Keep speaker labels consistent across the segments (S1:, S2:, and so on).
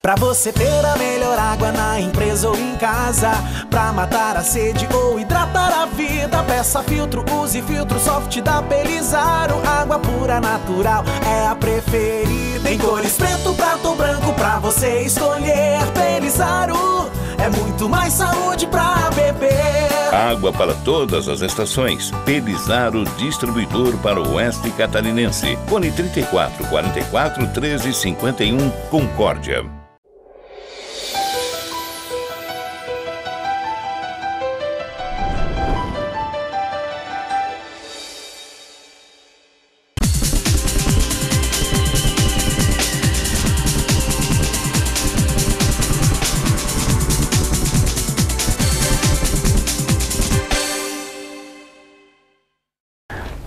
S1: Pra você ter a melhor água na empresa ou em casa, pra matar a sede ou hidratar a vida, peça filtro, use filtro soft da Belizaro. Água pura, natural, é a preferida. Tem cores preto, prato, branco pra você escolher. Belizaro é muito mais saúde pra beber.
S2: Água para todas as estações. Belizaro, distribuidor para o oeste catarinense. Fone 34 44 13 51, Concórdia.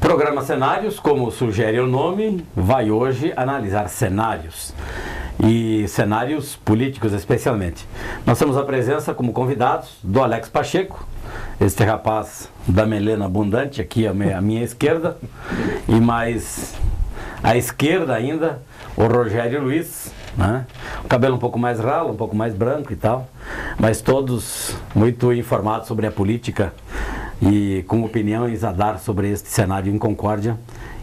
S3: Programa Cenários, como sugere o nome, vai hoje analisar cenários, e cenários políticos especialmente. Nós temos a presença como convidados do Alex Pacheco, este rapaz da melena abundante aqui à minha esquerda, e mais à esquerda ainda o Rogério Luiz, né? O cabelo um pouco mais ralo, um pouco mais branco e tal, mas todos muito informados sobre a política e com opiniões a dar sobre este cenário em Concórdia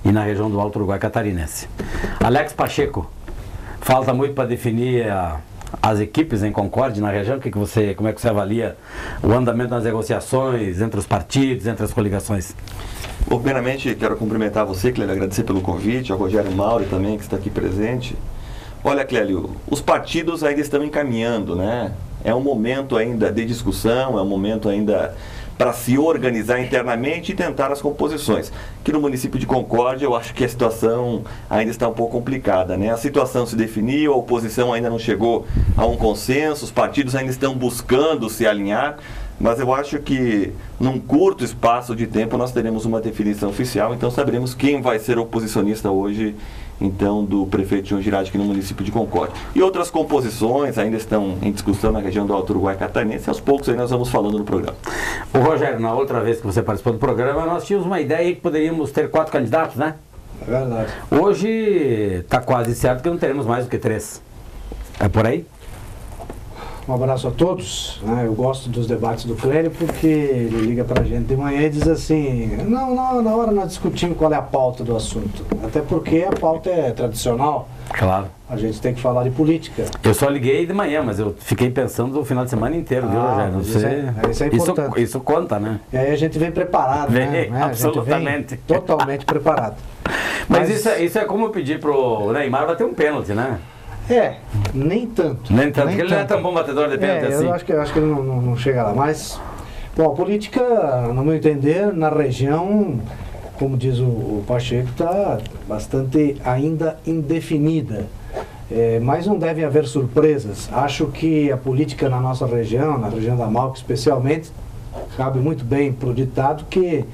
S3: e na região do Alto Uruguai Catarinense. Alex Pacheco, falta muito para definir as equipes em Concórdia, na região. Como é que você avalia o andamento das negociações entre os partidos, entre as coligações?
S4: Bom, primeiramente, quero cumprimentar você, Clélio, agradecer pelo convite, ao Rogério Mauro também, que está aqui presente. Olha, Clélio, os partidos ainda estão encaminhando, né? É um momento ainda de discussão, é um momento ainda para se organizar internamente e tentar as composições. Aqui no município de Concórdia, eu acho que a situação ainda está um pouco complicada, né? A situação se definiu, a oposição ainda não chegou a um consenso, os partidos ainda estão buscando se alinhar, mas eu acho que num curto espaço de tempo nós teremos uma definição oficial, então saberemos quem vai ser oposicionista hoje, então, do prefeito João Girardi aqui no município de Concórdia. E outras composições ainda estão em discussão na região do Alto Uruguai Catarinense. Aos poucos aí nós vamos falando no programa.
S3: O Rogério, na outra vez que você participou do programa, nós tínhamos uma ideia que poderíamos ter 4 candidatos, né?
S5: É verdade.
S3: Hoje está quase certo que não teremos mais do que 3. É por aí?
S5: Um abraço a todos. Eu gosto dos debates do Clélio porque ele liga pra gente de manhã e diz assim: não, na hora nós discutimos qual é a pauta do assunto. Até porque a pauta é tradicional.
S3: Claro.
S5: A gente tem que falar de política.
S3: Eu só liguei de manhã, mas eu fiquei pensando o final de semana inteiro, viu, Rogério?
S5: Isso é importante.
S3: Isso conta, né?
S5: E aí a gente vem preparado,
S3: vem,
S5: né?
S3: absolutamente.
S5: A gente vem totalmente preparado.
S3: Mas isso é como pedir pro Neymar bater um pênalti, né?
S5: Nem tanto.
S3: Nem tanto, porque ele não é tão bom batedor de pênalti assim.
S5: Eu acho que ele não chega lá. Mas, bom, a política, no meu entender, na região, como diz o Pacheco, está bastante ainda indefinida. Mas não deve haver surpresas. Acho que a política na nossa região, na região da Malco especialmente, cabe muito bem para o ditado que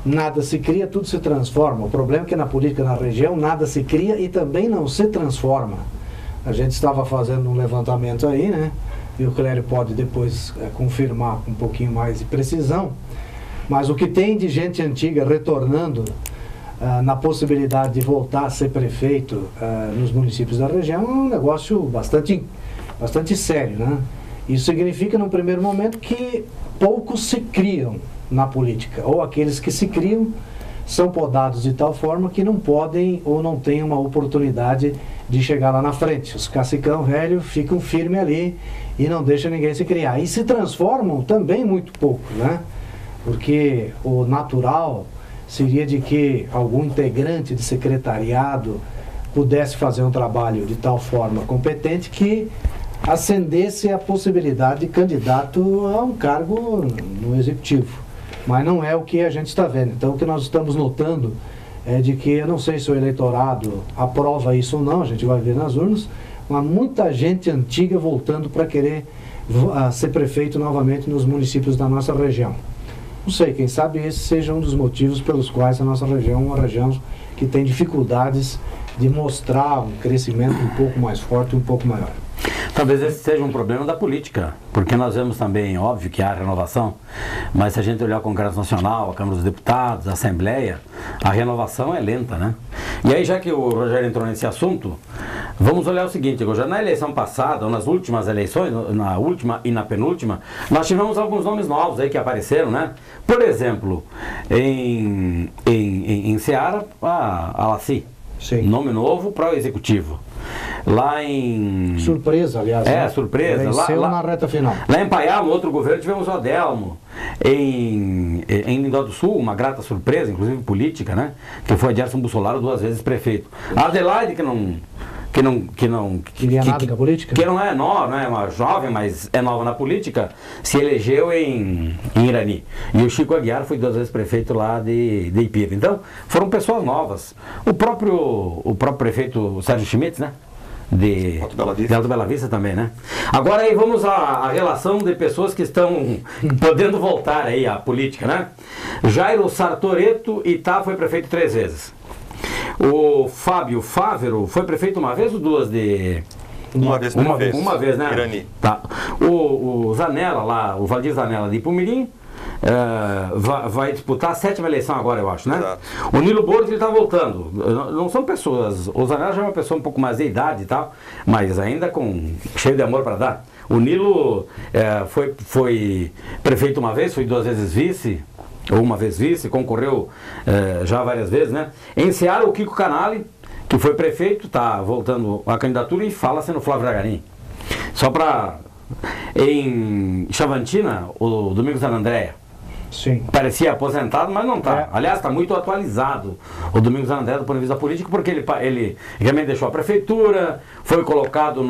S5: nada se cria, tudo se transforma. O problema é que na política na região nada se cria e também não se transforma. A gente estava fazendo um levantamento aí, né? E o Clélio pode depois confirmar com um pouquinho mais de precisão. Mas o que tem de gente antiga retornando na possibilidade de voltar a ser prefeito nos municípios da região é um negócio bastante sério, né? Isso significa, num primeiro momento, que poucos se criam na política. Ou aqueles que se criam são podados de tal forma que não podem ou não têm uma oportunidade de chegar lá na frente. Os cacicão velhos ficam firmes ali e não deixam ninguém se criar. E se transformam também muito pouco, né? Porque o natural seria de que algum integrante de secretariado pudesse fazer um trabalho de tal forma competente que acendesse a possibilidade de candidato a um cargo no executivo. Mas não é o que a gente está vendo. Então o que nós estamos notando é de que, eu não sei se o eleitorado aprova isso ou não, a gente vai ver nas urnas, mas muita gente antiga voltando para querer ser prefeito novamente nos municípios da nossa região. Não sei, quem sabe esse seja um dos motivos pelos quais a nossa região é uma região que tem dificuldades de mostrar um crescimento um pouco mais forte, um pouco maior.
S3: Talvez esse seja um problema da política, porque nós vemos também, óbvio que há renovação, mas se a gente olhar o Congresso Nacional, a Câmara dos Deputados, a Assembleia, a renovação é lenta, né? E aí, já que o Rogério entrou nesse assunto, Vamos olhar o seguinte, já na eleição passada, ou nas últimas eleições, na última e na penúltima, nós tivemos alguns nomes novos aí que apareceram, né? Por exemplo, em Ceará, a Laci, nome novo para o executivo. Lá em...
S5: Surpresa, aliás.
S3: É, né? Surpresa.
S5: Venceu lá na reta final.
S3: Lá em Paial, no outro governo, tivemos o Adelmo. Em Lindó do Sul, uma grata surpresa, inclusive política, né? Que foi Gerson Bussolaro 2 vezes prefeito. A Adelaide, que não
S5: queria nada com a política?
S3: Que não é nova, não é uma jovem, mas é nova na política, se elegeu em Irani. E o Chico Aguiar foi 2 vezes prefeito lá de Ipira. Então, foram pessoas novas. O próprio prefeito Sérgio Schmitz, né? De Alto Bela Vista também, né? Agora aí vamos à relação de pessoas que estão podendo voltar aí à política, né? Jairo Sartoreto Itá foi prefeito 3 vezes. O Fábio Fávero foi prefeito 1 vez ou 2 de...
S4: Uma vez prefeito.
S3: Uma vez, né?
S4: Irani.
S3: Tá. O Zanella lá, o Valdir Zanella de Ipumirim, vai disputar a 7ª eleição agora, eu acho, né?
S4: Exato.
S3: O Nilo Borges, ele está voltando. Não são pessoas... O Zanella já é uma pessoa um pouco mais de idade e tal, mas ainda cheio de amor para dar. O Nilo foi prefeito 1 vez, foi 2 vezes vice, ou 1 vez vice, concorreu já várias vezes, né? Em Ceará, o Kiko Canali, que foi prefeito, está voltando à candidatura e fala-se no Flávio Dragarim. Só para... Em Chavantina, o Domingos da Andréia.
S5: Sim.
S3: Parecia aposentado, mas não está. Aliás, está muito atualizado o Domingos da Andréia do ponto de vista político, porque ele realmente deixou a prefeitura, foi colocado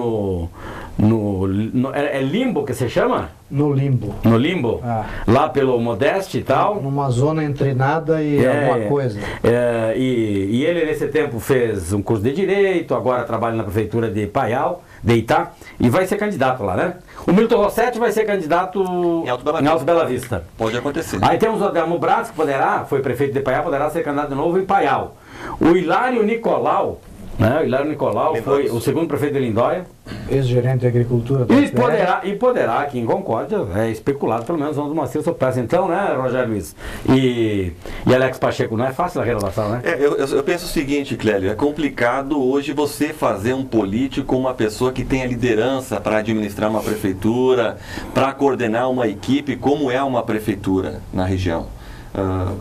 S3: é limbo que se chama?
S5: No limbo.
S3: No limbo? Lá pelo Modeste e tal.
S5: Numa zona entre nada e alguma coisa.
S3: E ele nesse tempo fez um curso de Direito, agora trabalha na prefeitura de Paial, de Itá, e vai ser candidato lá, né? O Milton Rossetti vai ser candidato em Alto Bela Vista.
S4: Pode acontecer.
S3: Aí temos o Adelmo Braz, que foi prefeito de Paial, poderá ser candidato de novo em Paial. O Hilário Nicolau, né? O Hilário Nicolau foi o 2º prefeito de Lindóia.
S5: Ex-gerente de agricultura.
S3: E poderá, aqui em Concórdia, é especulado, pelo menos, vamos Macia Sopressa. Então, né, Rogério Luiz? E Alex Pacheco, não é fácil a renovação, né?
S4: Eu penso o seguinte, Clélio, é complicado hoje você fazer um político, uma pessoa que tenha liderança para administrar uma prefeitura, para coordenar uma equipe, como é uma prefeitura na região.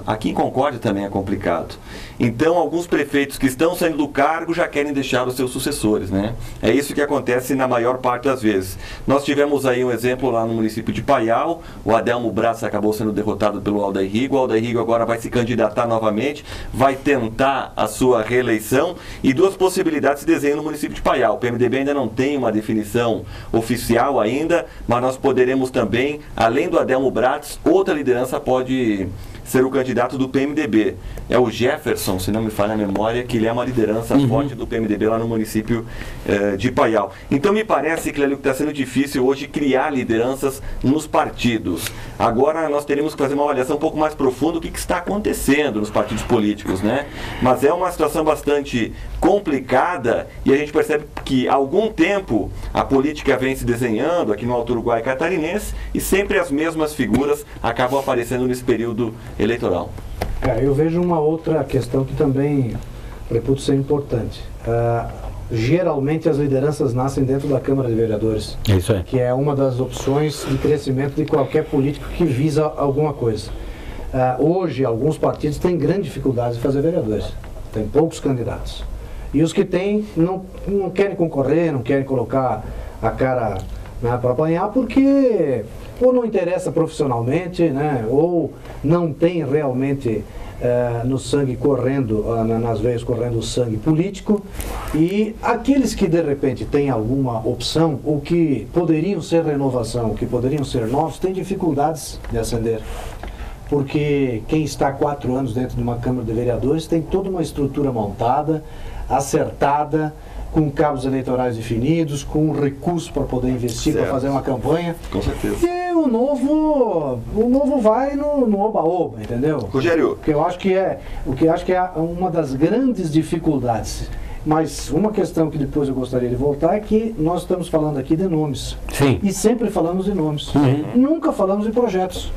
S4: Aqui em Concórdia também é complicado. Então, alguns prefeitos que estão saindo do cargo já querem deixar os seus sucessores, né? É isso que acontece na maior parte das vezes. Nós tivemos aí um exemplo lá no município de Paial. O Adelmo Braz acabou sendo derrotado pelo Aldair Rigo. O Aldair Rigo agora vai se candidatar novamente, vai tentar a sua reeleição, e 2 possibilidades se desenham no município de Paial. O PMDB ainda não tem uma definição oficial ainda, mas nós poderemos também, além do Adelmo Braz, outra liderança pode ser o candidato do PMDB. É o Jefferson, se não me falha a memória, que ele é uma liderança forte do PMDB lá no município de Paial. Então me parece, Clélio, que está sendo difícil hoje criar lideranças nos partidos. Agora nós teremos que fazer uma avaliação um pouco mais profunda do que está acontecendo nos partidos políticos, né? Mas é uma situação bastante complicada, e a gente percebe que há algum tempo a política vem se desenhando aqui no Alto Uruguai catarinense, e sempre as mesmas figuras acabam aparecendo nesse período eleitoral.
S5: Eu vejo uma outra questão que também reputo ser importante. Geralmente as lideranças nascem dentro da Câmara de Vereadores.
S3: É isso aí.
S5: Que é uma das opções de crescimento de qualquer político que visa alguma coisa. Hoje, alguns partidos têm grande dificuldade de fazer vereadores. Tem poucos candidatos. E os que têm não querem concorrer, não querem colocar a cara para apanhar, porque ou não interessa profissionalmente, né, ou não tem realmente no sangue correndo, nas veias correndo o sangue político. E aqueles que de repente têm alguma opção, ou que poderiam ser renovação, que poderiam ser novos, têm dificuldades de ascender. Porque quem está há 4 anos dentro de uma Câmara de Vereadores tem toda uma estrutura montada, acertada, com cabos eleitorais definidos, com recursos para poder investir, para fazer uma campanha.
S4: Com certeza.
S5: E o novo vai no oba-oba, entendeu?
S4: Rogério.
S5: O que eu acho que é uma das grandes dificuldades. Mas uma questão que depois eu gostaria de voltar é que nós estamos falando aqui de nomes.
S3: Sim.
S5: E sempre falamos de nomes. Nunca falamos de projetos.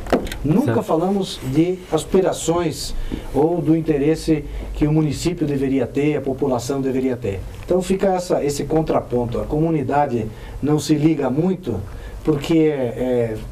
S5: Nunca
S3: Certo.
S5: falamos de aspirações ou do interesse que o município deveria ter, a população deveria ter. Então fica esse contraponto. A comunidade não se liga muito porque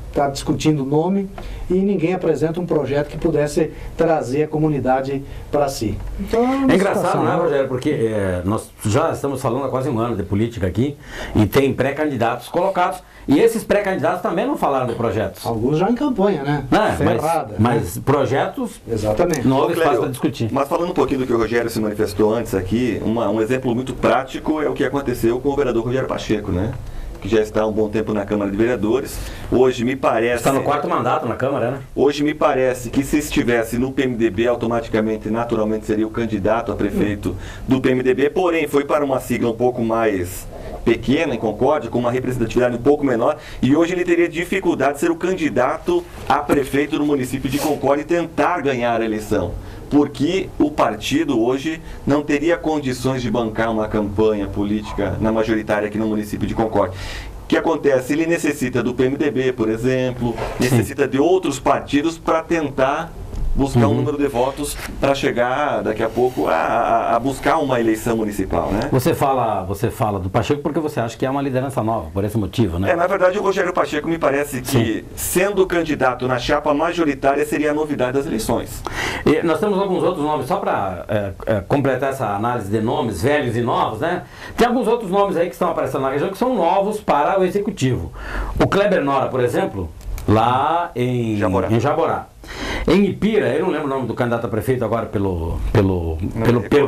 S5: está discutindo o nome e ninguém apresenta um projeto que pudesse trazer a comunidade para si. Então,
S3: É engraçado, né, Rogério? Porque nós já estamos falando há quase um ano de política aqui e tem pré-candidatos colocados. E esses pré-candidatos também não falaram de projetos.
S5: Alguns já em campanha, né? Ferrada.
S3: Mas projetos,
S5: Exatamente.
S3: não houve espaço
S4: Clélio,
S3: para discutir.
S4: Mas falando um pouquinho do que o Rogério se manifestou antes aqui, um exemplo muito prático é o que aconteceu com o vereador Rogério Pacheco, né? Que já está há um bom tempo na Câmara de Vereadores. Hoje me parece...
S3: Está no 4º mandato na Câmara, né?
S4: Hoje me parece que se estivesse no PMDB, automaticamente, naturalmente, seria o candidato a prefeito do PMDB, porém foi para uma sigla um pouco mais pequena, em Concórdia, com uma representatividade um pouco menor, e hoje ele teria dificuldade de ser o candidato a prefeito do município de Concórdia e tentar ganhar a eleição. Porque o partido hoje não teria condições de bancar uma campanha política na majoritária aqui no município de Concórdia. O que acontece? Ele necessita do PMDB, por exemplo, necessita de outros partidos para tentar buscar um número de votos para chegar daqui a pouco a buscar uma eleição municipal, né?
S3: Você fala do Pacheco porque você acha que é uma liderança nova, por esse motivo, né?
S4: Na verdade, o Rogério Pacheco me parece que, sendo candidato na chapa majoritária, seria a novidade das eleições.
S3: E nós temos alguns outros nomes, só para completar essa análise de nomes velhos e novos, né? Tem alguns outros nomes aí que estão aparecendo na região que são novos para o Executivo. O Kleber Nora, por exemplo, lá em Jaborá. Em Ipira, eu não lembro o nome do candidato a prefeito agora pelo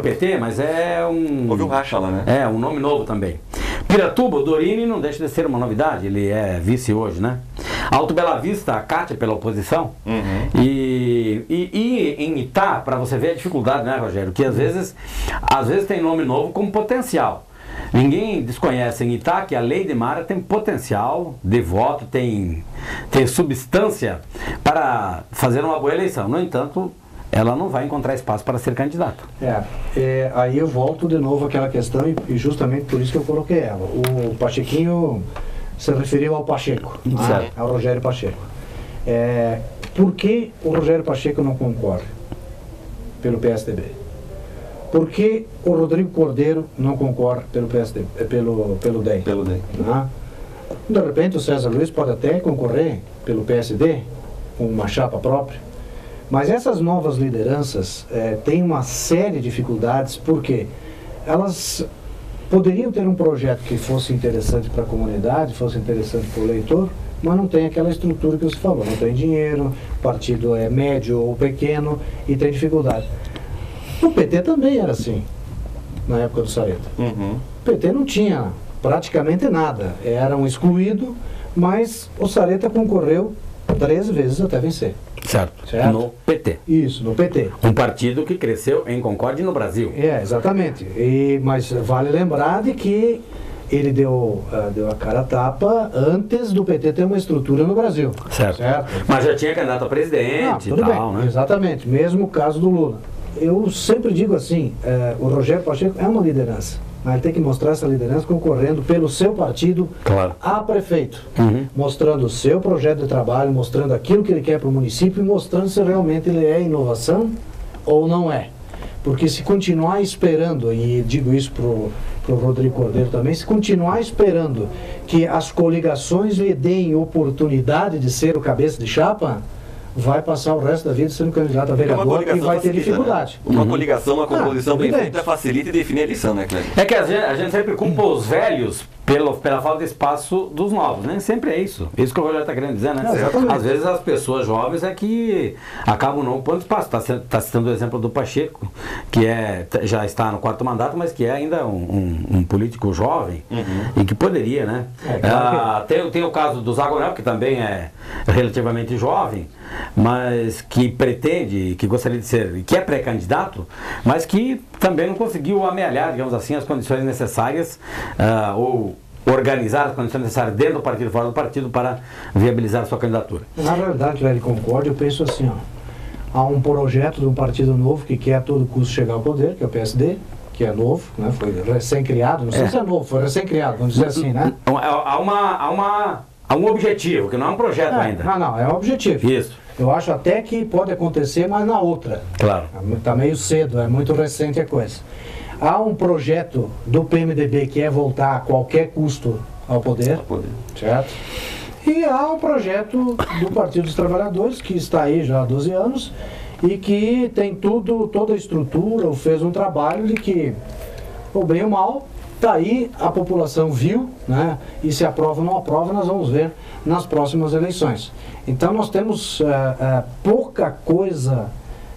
S3: PT, mas é um...
S4: Houve um racha lá, né?
S3: É, um nome novo também. Piratuba, o Dorini não deixa de ser uma novidade, ele é vice hoje, né? Alto Bela Vista, a Cátia pela oposição. E em Itá, para você ver a dificuldade, né, Rogério? Que às vezes tem nome novo como potencial. Ninguém desconhece em Itá que a Lei de Mara tem potencial de voto, tem substância para fazer uma boa eleição. No entanto, ela não vai encontrar espaço para ser candidata.
S5: Aí eu volto de novo àquela questão e justamente por isso que eu coloquei ela. O Pachequinho se referiu ao Pacheco, ao Rogério Pacheco. Por que o Rogério Pacheco não concorre pelo PSDB? Por que o Rodrigo Cordeiro não concorre pelo PSDB, pelo DEM?
S4: Pelo DEM.
S5: De repente o César Luiz pode até concorrer pelo PSD, com uma chapa própria. Mas essas novas lideranças têm uma série de dificuldades, porque elas poderiam ter um projeto que fosse interessante para a comunidade, fosse interessante para o eleitor, mas não tem aquela estrutura que você falou, não tem dinheiro, o partido é médio ou pequeno e tem dificuldade. O PT também era assim, na época do Sareta. O PT não tinha praticamente nada, era um excluído, mas o Sareta concorreu 13 vezes até vencer.
S3: Certo. No PT.
S5: Isso, no PT.
S3: Um partido que cresceu em Concórdia e no Brasil.
S5: Exatamente. Mas vale lembrar de que ele deu a cara a tapa antes do PT ter uma estrutura no Brasil.
S3: Certo. Mas já tinha candidato a presidente e tal,
S5: bem,
S3: né?
S5: Exatamente. Mesmo o caso do Lula. Eu sempre digo assim, o Rogério Pacheco é uma liderança. Ele tem que mostrar essa liderança concorrendo pelo seu partido a prefeito. Mostrando o seu projeto de trabalho, mostrando aquilo que ele quer para o município e mostrando se realmente ele é inovação ou não é. Porque se continuar esperando, e digo isso para o Rodrigo Cordeiro também, se continuar esperando que as coligações lhe deem oportunidade de ser o cabeça de chapa, vai passar o resto da vida sendo candidato a vereador e vai ter dificuldade.
S4: Né? Uma coligação, uma composição bem feita facilita e define a eleição, né, Cléber?
S3: É que a gente sempre culpa os velhos pela falta de espaço dos novos, né? Sempre é isso. Isso que o Rogério está querendo dizer, né? Às vezes as pessoas jovens é que acabam não ocupando espaço. Está citando o exemplo do Pacheco, que já está no 4º mandato, mas que é ainda um político jovem e que poderia, né? Tem o caso do Zagonel, que também é relativamente jovem, mas que pretende, que gostaria de ser, que é pré-candidato, mas que também não conseguiu amealhar, digamos assim, as condições necessárias ou organizar as condições necessárias dentro do partido e fora do partido para viabilizar a sua candidatura.
S5: Na verdade, Cléber Concórdia, eu penso assim, há um projeto de um partido novo que quer a todo custo chegar ao poder, que é o PSD, que é novo, né? Foi recém-criado, não sei se é novo, foi recém-criado, vamos dizer assim, né?
S3: Há um objetivo, que não é um projeto ainda.
S5: Não, é um objetivo.
S3: Isso.
S5: Eu acho até que pode acontecer, mas na outra.
S3: Claro.
S5: Está meio cedo, é muito recente a coisa. Há um projeto do PMDB que é voltar a qualquer custo ao poder, certo? E há um projeto do Partido dos Trabalhadores, que está aí já há 12 anos, e que tem toda a estrutura, fez um trabalho de que, ou bem ou mal, está aí, a população viu, né? E se aprova ou não aprova, nós vamos ver nas próximas eleições. Então nós temos pouca coisa,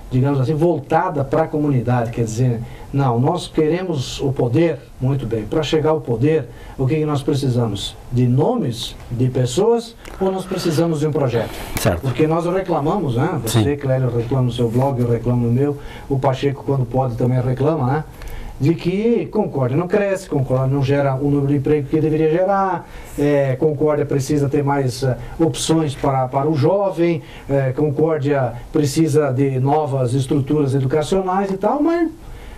S5: digamos assim, voltada para a comunidade, quer dizer, não, nós queremos o poder, muito bem, para chegar ao poder, o que nós precisamos? De nomes, de pessoas, ou nós precisamos de um projeto?
S3: Certo.
S5: Porque nós reclamamos, né? Você, Clélio, reclama no seu blog, eu reclamo no meu, o Pacheco, quando pode, também reclama, né? De que Concórdia não cresce, Concórdia não gera o número de emprego que deveria gerar, Concórdia precisa ter mais opções para o jovem, Concórdia precisa de novas estruturas educacionais e tal, mas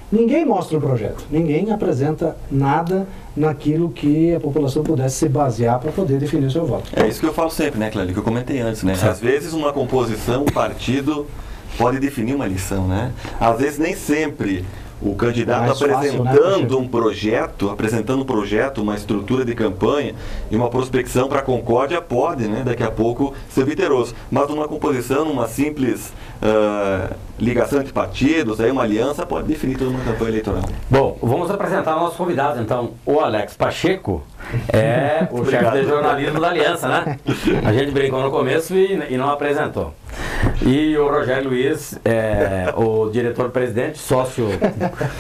S5: ninguém mostra o projeto, ninguém apresenta nada naquilo que a população pudesse se basear para poder definir o seu voto.
S4: É isso que eu falo sempre, né, Clélio, que eu comentei antes, né? Às vezes uma composição, um partido pode definir uma lição, né? Às vezes nem sempre o candidato apresentando um projeto, uma estrutura de campanha e uma prospecção para a Concórdia pode, né, daqui a pouco ser vitorioso. Mas numa composição, uma simples ligação de partidos, aí uma aliança pode definir toda uma campanha eleitoral.
S3: Bom, vamos apresentar nossos convidados então. O Alex Pacheco é o chefe de jornalismo da Aliança, né? A gente brincou no começo e não apresentou. E o Rogério Luiz é o diretor-presidente, sócio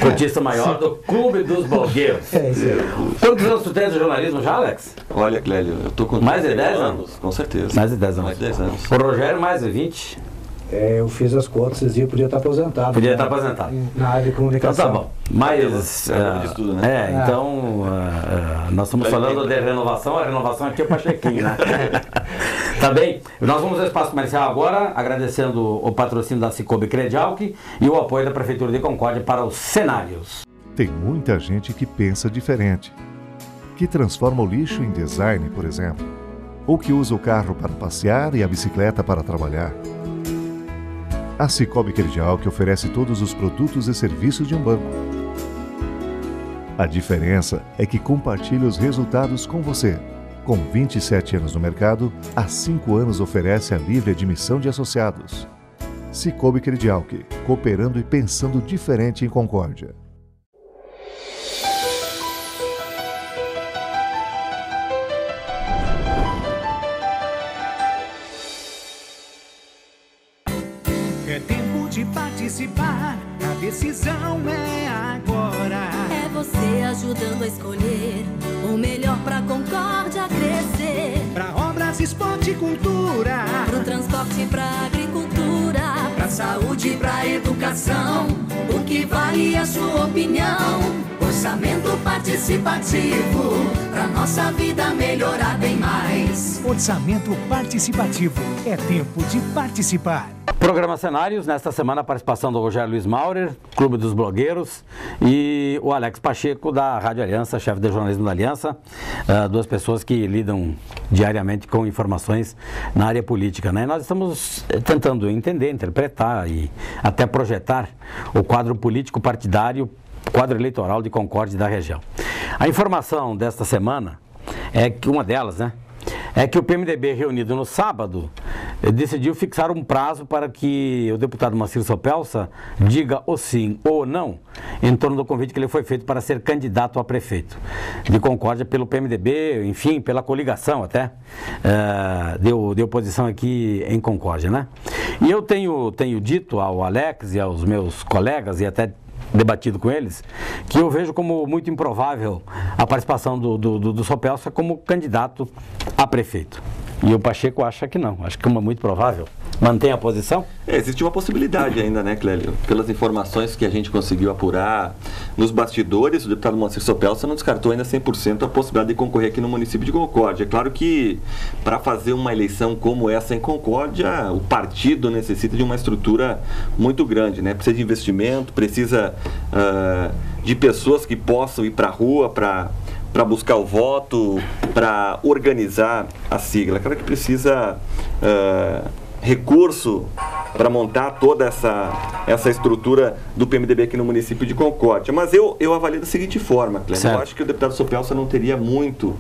S3: cotista maior do Clube dos Blogueiros. Quantos anos tu tens de jornalismo já, Alex?
S4: Olha, Clélio, eu tô com
S3: mais de 10 anos?
S4: Com certeza.
S3: Mais de 10 anos.
S4: Mais de 10 anos.
S3: O Rogério, mais de 20?
S5: Eu fiz as contas, esses dias eu podia estar aposentado.
S3: Podia estar aposentado.
S5: Na área de comunicação.
S3: Então tá bom. Mas,
S4: tudo, né?
S3: então, nós estamos falando de renovação, a renovação aqui é o Pachequinho, né? Tá bem? Nós vamos ao espaço comercial agora, agradecendo o patrocínio da Cicobi Credialc e o apoio da Prefeitura de Concórdia para os cenários.
S6: Tem muita gente que pensa diferente, que transforma o lixo em design, por exemplo, ou que usa o carro para passear e a bicicleta para trabalhar. A Cicobi Credialc oferece todos os produtos e serviços de um banco. A diferença é que compartilha os resultados com você. Com 27 anos no mercado, há 5 anos oferece a livre admissão de associados. Cicobi Credialc, cooperando e pensando diferente em Concórdia.
S1: É tempo de participar, a decisão é agora.
S7: É você ajudando a escolher o melhor pra Concórdia crescer.
S1: Pra obras, esporte e cultura.
S7: Pro transporte, pra agricultura.
S1: Pra saúde, pra educação. O que vale a sua opinião? Orçamento participativo. Pra nossa vida melhorar bem mais.
S8: Orçamento participativo. É tempo de participar.
S3: Programa Cenários, nesta semana a participação do Rogério Luiz Maurer, Clube dos Blogueiros, e o Alex Pacheco, da Rádio Aliança, chefe de jornalismo da Aliança, duas pessoas que lidam diariamente com informações na área política, né? Nós estamos tentando entender, interpretar e até projetar o quadro político partidário, quadro eleitoral de Concórdia da região. A informação desta semana é que uma delas, né? É que o PMDB, reunido no sábado, decidiu fixar um prazo para que o deputado Moacir Sopelsa diga o sim ou não em torno do convite que ele foi feito para ser candidato a prefeito de Concórdia pelo PMDB, enfim, pela coligação até, de oposição aqui em Concórdia, né? E eu tenho dito ao Alex e aos meus colegas, e até debatido com eles, que eu vejo como muito improvável a participação do Sopelsa como candidato a prefeito. E o Pacheco acha que não, acho que é muito provável. Mantém a posição?
S4: Existe uma possibilidade ainda, né, Clélio? Pelas informações que a gente conseguiu apurar nos bastidores, o deputado Moacir Sopelsa não descartou ainda 100% a possibilidade de concorrer aqui no município de Concórdia. É claro que para fazer uma eleição como essa em Concórdia, o partido necessita de uma estrutura muito grande, né? Precisa de investimento, precisa de pessoas que possam ir para a rua para buscar o voto, para organizar a sigla. Claro que precisa recurso para montar toda essa estrutura do PMDB aqui no município de Concórdia. Mas eu avalio da seguinte forma, Cléber. Eu acho que o deputado Sopelsa não teria muito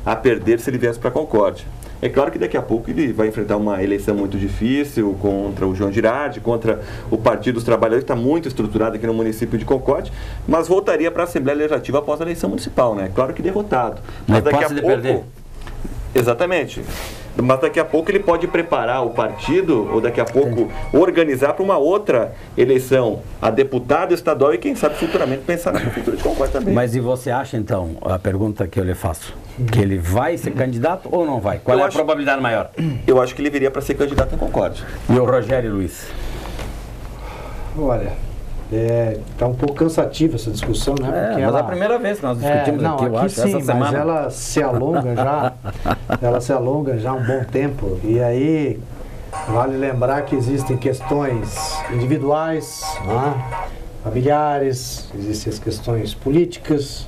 S4: a perder se ele viesse para Concórdia. É claro que daqui a pouco ele vai enfrentar uma eleição muito difícil contra o João Girardi, contra o Partido dos Trabalhadores, que está muito estruturado aqui no município de Concórdia, mas voltaria para a Assembleia Legislativa após a eleição municipal, né? Claro que derrotado. Mas daqui a pouco... perder. Exatamente. Mas daqui a pouco ele pode preparar o partido, ou daqui a pouco organizar para uma outra eleição a deputado estadual e quem sabe futuramente pensar na prefeitura de Concórdia também.
S3: Mas e você acha então, a pergunta que eu lhe faço, que ele vai ser candidato ou não vai? Qual é a probabilidade maior?
S4: Eu acho que ele viria para ser candidato em Concórdia.
S3: E o Rogério Luiz?
S5: Olha, está um pouco cansativa essa discussão, né?
S3: Porque mas é a primeira vez que nós discutimos aqui, eu acho,
S5: sim,
S3: essa semana.
S5: Mas ela se alonga já há um bom tempo. E aí, vale lembrar que existem questões individuais, familiares, existem as questões políticas,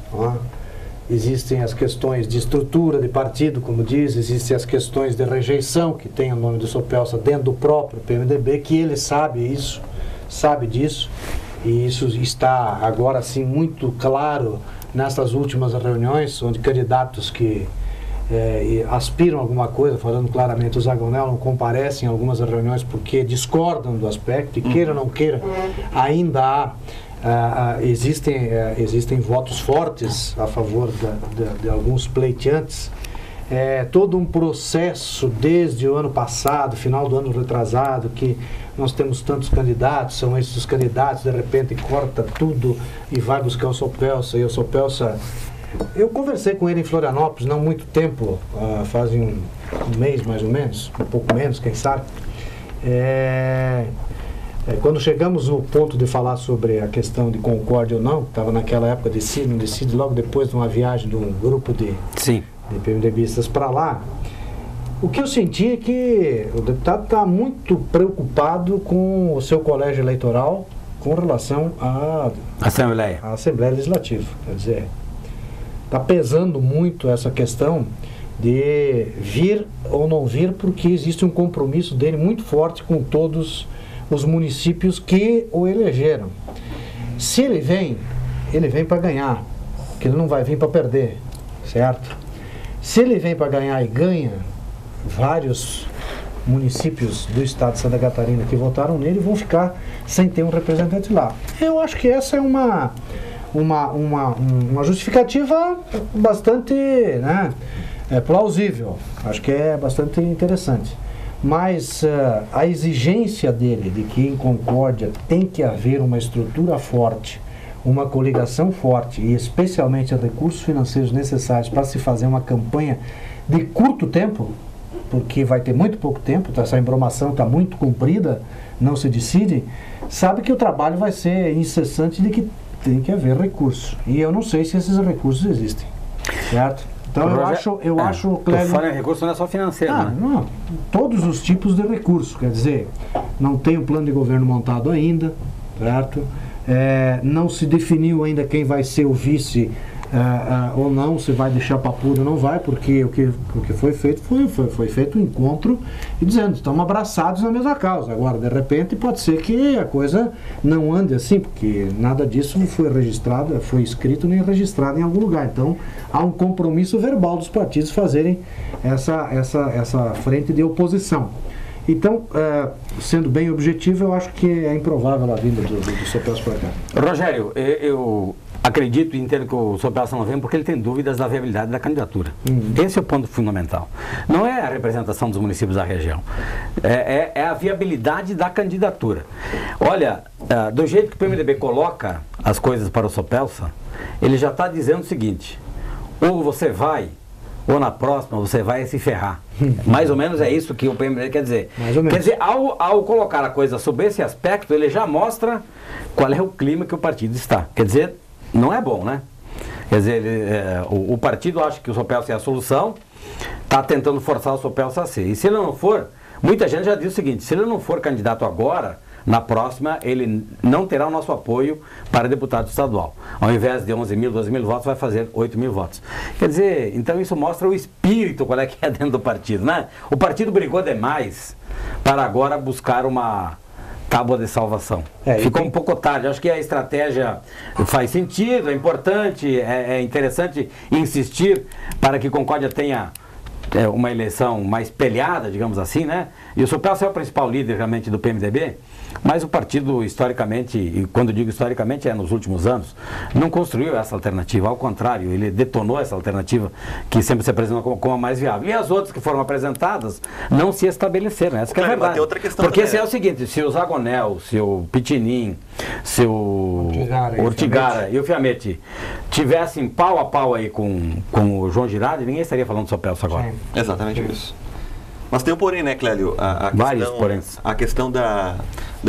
S5: existem as questões de estrutura de partido, como diz, existem as questões de rejeição, que tem o nome do Sopelsa dentro do próprio PMDB, que ele sabe disso. E isso está agora sim muito claro nessas últimas reuniões, onde candidatos que aspiram a alguma coisa, falando claramente o Zagonel, não comparecem em algumas reuniões porque discordam do aspecto, e queira ou não queira, ainda existem votos fortes a favor de alguns pleiteantes. Todo um processo desde o ano passado, final do ano retrasado, que nós temos tantos candidatos, são esses os candidatos, de repente corta tudo e vai buscar o Sopelsa, e o Sopelsa... Eu conversei com ele em Florianópolis, não muito tempo, faz um mês mais ou menos, um pouco menos, quem sabe. Quando chegamos no ponto de falar sobre a questão de Concórdia ou não, estava naquela época não decide, logo depois de uma viagem de um grupo de PMDBistas para lá, o que eu senti é que o deputado está muito preocupado com o seu colégio eleitoral com relação à Assembleia Legislativa. Quer dizer, está pesando muito essa questão de vir ou não vir, porque existe um compromisso dele muito forte com todos os municípios que o elegeram. Se ele vem para ganhar, porque ele não vai vir para perder, certo? Se ele vem para ganhar e ganha, vários municípios do estado de Santa Catarina que votaram nele vão ficar sem ter um representante lá. Eu acho que essa é uma justificativa bastante plausível. Acho que é bastante interessante. Mas a exigência dele de que em Concórdia tem que haver uma estrutura forte, uma coligação forte e especialmente recursos financeiros necessários para se fazer uma campanha de curto tempo, porque vai ter muito pouco tempo, essa embromação está muito comprida, não se decide, sabe que o trabalho vai ser incessante de que tem que haver recursos. E eu não sei se esses recursos existem, certo? Então eu acho, Cléber...
S3: Fora recurso não é só financeiro, né?
S5: Não, todos os tipos de recursos, quer dizer, não tem o plano de governo montado ainda, certo? Não se definiu ainda quem vai ser o vice ou não, se vai deixar papudo ou não vai, porque o que foi feito foi feito um encontro e dizendo, estamos abraçados na mesma causa. Agora, de repente, pode ser que a coisa não ande assim, porque nada disso foi registrado, foi escrito nem registrado em algum lugar. Então, há um compromisso verbal dos partidos fazerem essa frente de oposição. Então, sendo bem objetivo, eu acho que é improvável a vinda do Sopelsa para cá.
S3: Rogério, eu acredito e entendo que o Sopelsa não vem porque ele tem dúvidas da viabilidade da candidatura. Esse é o ponto fundamental. Não é a representação dos municípios da região, é a viabilidade da candidatura. Olha, do jeito que o PMDB coloca as coisas para o Sopelsa, ele já está dizendo o seguinte: ou você vai, ou na próxima você vai se ferrar. Mais ou menos é isso que o PMDB quer dizer. Quer dizer, ao colocar a coisa sob esse aspecto, ele já mostra qual é o clima que o partido está. Quer dizer, não é bom, né? Quer dizer, o partido acha que o Sopelsa é a solução, está tentando forçar o Sopelsa a ser. E se ele não for, muita gente já diz o seguinte: se ele não for candidato agora, na próxima ele não terá o nosso apoio para deputado estadual. Ao invés de 11 mil, 12 mil votos, vai fazer 8 mil votos. Quer dizer, então isso mostra o espírito, qual é que é dentro do partido, né? O partido brigou demais para agora buscar uma tábua de salvação. Ficou um pouco tarde. Acho que a estratégia faz sentido, é importante, é interessante insistir para que Concórdia tenha uma eleição mais peleada, digamos assim, né? E o Sopelsa é o principal líder realmente do PMDB, mas o partido historicamente, e quando digo historicamente é nos últimos anos, não construiu essa alternativa, ao contrário, ele detonou essa alternativa que sempre se apresentou como a mais viável. E as outras que foram apresentadas não se estabeleceram, essa que é a verdade.
S4: Outra questão
S3: porque
S4: também
S3: se é o seguinte, se o Zagonel, se o Pitinin, se o Ortigara e o Fiamete tivessem pau a pau aí com o João Girardi, ninguém estaria falando do Sopelsa agora.
S4: Exatamente isso. Mas tem um porém, né, Clélio?
S3: Vários porém.
S4: A questão da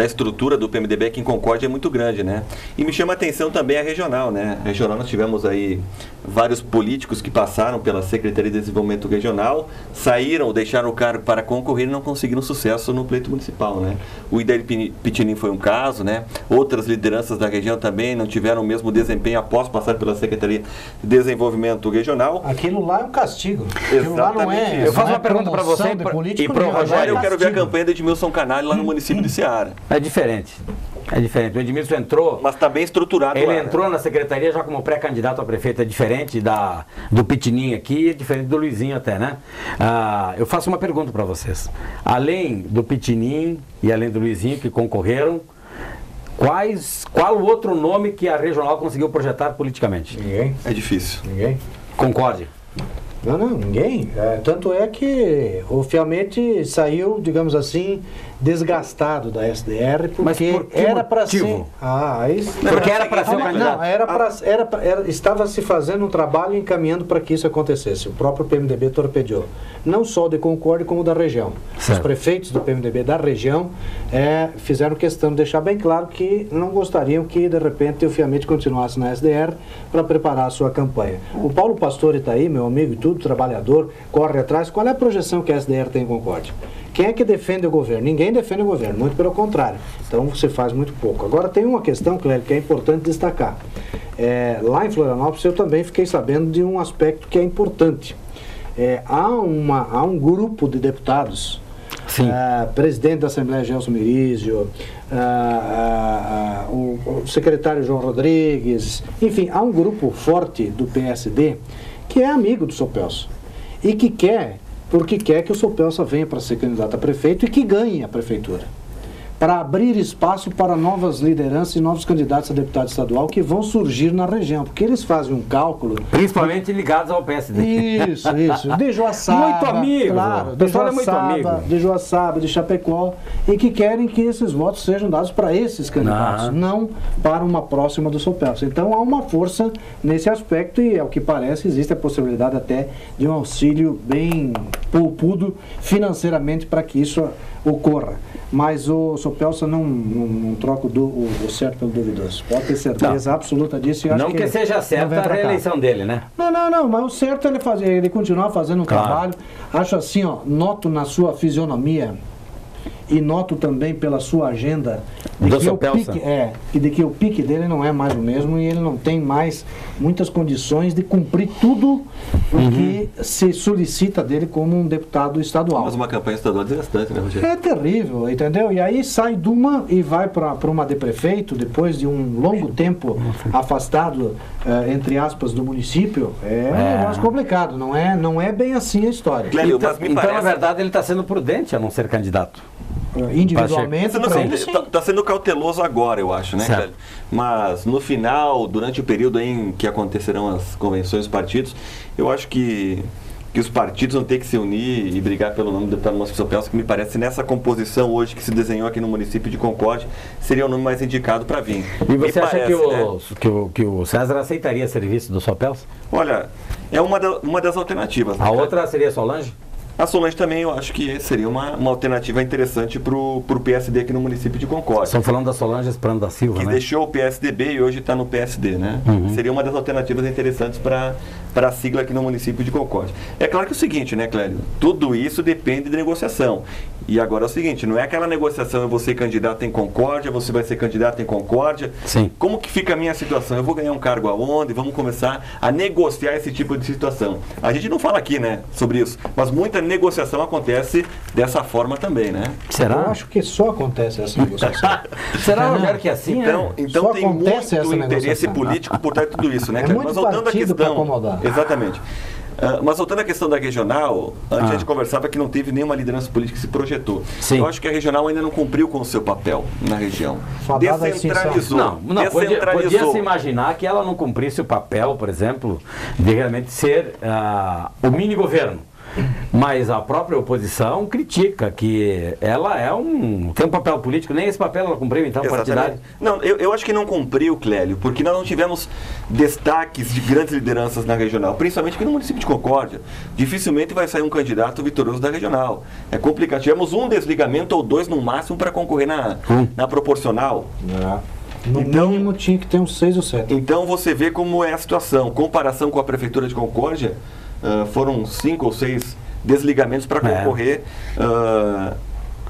S4: estrutura do PMDB aqui em Concórdia é muito grande, né? E me chama a atenção também a regional, né? A regional nós tivemos aí vários políticos que passaram pela Secretaria de Desenvolvimento Regional, saíram, deixaram o cargo para concorrer e não conseguiram sucesso no pleito municipal, né? O Idair Pitinin foi um caso, né? Outras lideranças da região também não tiveram o mesmo desempenho após passar pela Secretaria de Desenvolvimento Regional.
S5: Aquilo lá é um castigo. Aquilo lá não é.
S3: Eu faço uma pergunta para você e para o Rogério.
S4: Eu quero ver a campanha de Edmilson Canalha lá no município de Ceará.
S3: É diferente. É diferente. O Edmilson entrou...
S4: Mas está bem estruturado.
S3: Ele entrou na secretaria já como pré-candidato a prefeito. É diferente do Pitinin aqui, é diferente do Luizinho até, né? Eu faço uma pergunta para vocês. Além do Pitinin e além do Luizinho que concorreram, qual o outro nome que a regional conseguiu projetar politicamente?
S5: Ninguém.
S4: É difícil.
S5: Ninguém.
S3: Concorde.
S5: Não, ninguém. Tanto é que o Fiamete saiu, digamos assim, desgastado da SDR, porque era para ser...
S3: Porque era para ser o candidato.
S5: Não, estava se fazendo um trabalho encaminhando para que isso acontecesse. O próprio PMDB torpedeou. Não só o de Concórdia, como o da região. Certo. Os prefeitos do PMDB da região fizeram questão de deixar bem claro que não gostariam que, de repente, o Fiamete continuasse na SDR para preparar a sua campanha. O Paulo Pastore está aí, meu amigo e tudo, trabalhador, corre atrás. Qual é a projeção que a SDR tem em Concórdia? Quem é que defende o governo? Ninguém defende o governo, muito pelo contrário. Então você faz muito pouco. Agora tem uma questão, Clélio, que é importante destacar. Lá em Florianópolis eu também fiquei sabendo de um aspecto que é importante. Há um grupo de deputados, presidente da Assembleia Gelson Mirizio, o secretário João Rodrigues, enfim, há um grupo forte do PSD que é amigo do Sopelsa e que quer que o Sopelsa venha para ser candidato a prefeito e que ganhe a prefeitura, para abrir espaço para novas lideranças e novos candidatos a deputado estadual que vão surgir na região, porque eles fazem um cálculo...
S3: Principalmente ligados ao PSD.
S5: Isso. De Joaçaba.
S3: Muito amigo.
S5: Claro,
S3: o pessoal é muito amigo.
S5: De Joaçaba, de Chapecó, e que querem que esses votos sejam dados para esses candidatos, não para uma próxima do Sopelsa. Então há uma força nesse aspecto e, ao que parece, existe a possibilidade até de um auxílio bem poupudo financeiramente para que isso ocorra. Mas o Sopelsa não troca o certo pelo duvidoso. Pode ter certeza absoluta disso.
S3: Não que seja certa a reeleição dele, né?
S5: Não, mas o certo é ele continuar fazendo um trabalho. Acho assim, noto na sua fisionomia e noto também pela sua agenda de que o pique dele não é mais o mesmo e ele não tem mais muitas condições de cumprir tudo o que se solicita dele como um deputado estadual.
S4: Mas uma campanha estadual desgastante, né, Rogério?
S5: É terrível, entendeu? E aí sai de uma e vai para uma de prefeito, depois de um longo tempo afastado, entre aspas, do município. Um negócio complicado, não é bem assim a história.
S4: Clélio,
S3: então, na verdade, ele está sendo prudente a não ser candidato.
S5: Individualmente
S4: está sendo cauteloso agora, eu acho, né, Clélio? Mas no final, durante o período em que acontecerão as convenções dos partidos, eu acho que os partidos vão ter que se unir e brigar pelo nome do deputado Moacir Sopelsa, que me parece, nessa composição hoje que se desenhou aqui no município de Concórdia, seria o nome mais indicado para vir.
S3: E você acha que o César aceitaria serviço do Sopelsa?
S4: Olha, é uma das alternativas. Né,
S3: a outra seria Solange?
S4: A Solange também eu acho que seria uma alternativa interessante para o PSD aqui no município de Concórdia.
S3: Estão falando da Solange Esprando da Silva,
S4: que deixou o PSDB e hoje está no PSD, né? Seria uma das alternativas interessantes para a sigla aqui no município de Concórdia. É claro que é o seguinte, né, Clélio? Tudo isso depende de negociação. E agora é o seguinte, não é aquela negociação, eu vou ser candidato em Concórdia, você vai ser candidato em Concórdia.
S3: Sim.
S4: Como que fica a minha situação? Eu vou ganhar um cargo aonde? Vamos começar a negociar esse tipo de situação. A gente não fala aqui, né, sobre isso, mas muita negociação acontece dessa forma também, né?
S3: Será?
S5: Eu acho que só acontece essa negociação.
S3: Será, Rogério, que é assim?
S4: Então
S5: Só
S4: tem
S5: acontece
S4: muito
S5: essa
S4: interesse
S5: negociação.
S4: político por trás de tudo isso, né,
S5: É
S4: Cleber?
S5: muito
S4: Mas voltando à
S5: partido pra
S4: questão.
S5: acomodar.
S4: Exatamente. Mas voltando à questão da regional, antes a gente conversava que não teve nenhuma liderança política que se projetou.
S3: Sim.
S4: Eu acho que a regional ainda não cumpriu com o seu papel na região.
S5: Fadada à
S4: Descentralizou.
S3: Não, podia se imaginar que ela não cumprisse o papel, por exemplo, de realmente ser o mini-governo. Mas a própria oposição critica que ela tem um papel político, nem esse papel ela cumpriu, então, partidário.
S4: Não, eu acho que não cumpriu, Clélio, porque nós não tivemos destaques de grandes lideranças na regional, principalmente aqui no município de Concórdia. Dificilmente vai sair um candidato vitorioso da regional. É complicado. Tivemos um desligamento ou dois no máximo para concorrer na proporcional.
S5: No mínimo tinha que ter uns 6 ou 7.
S4: Então você vê como é a situação. Comparação com a Prefeitura de Concórdia, foram 5 ou 6 desligamentos para concorrer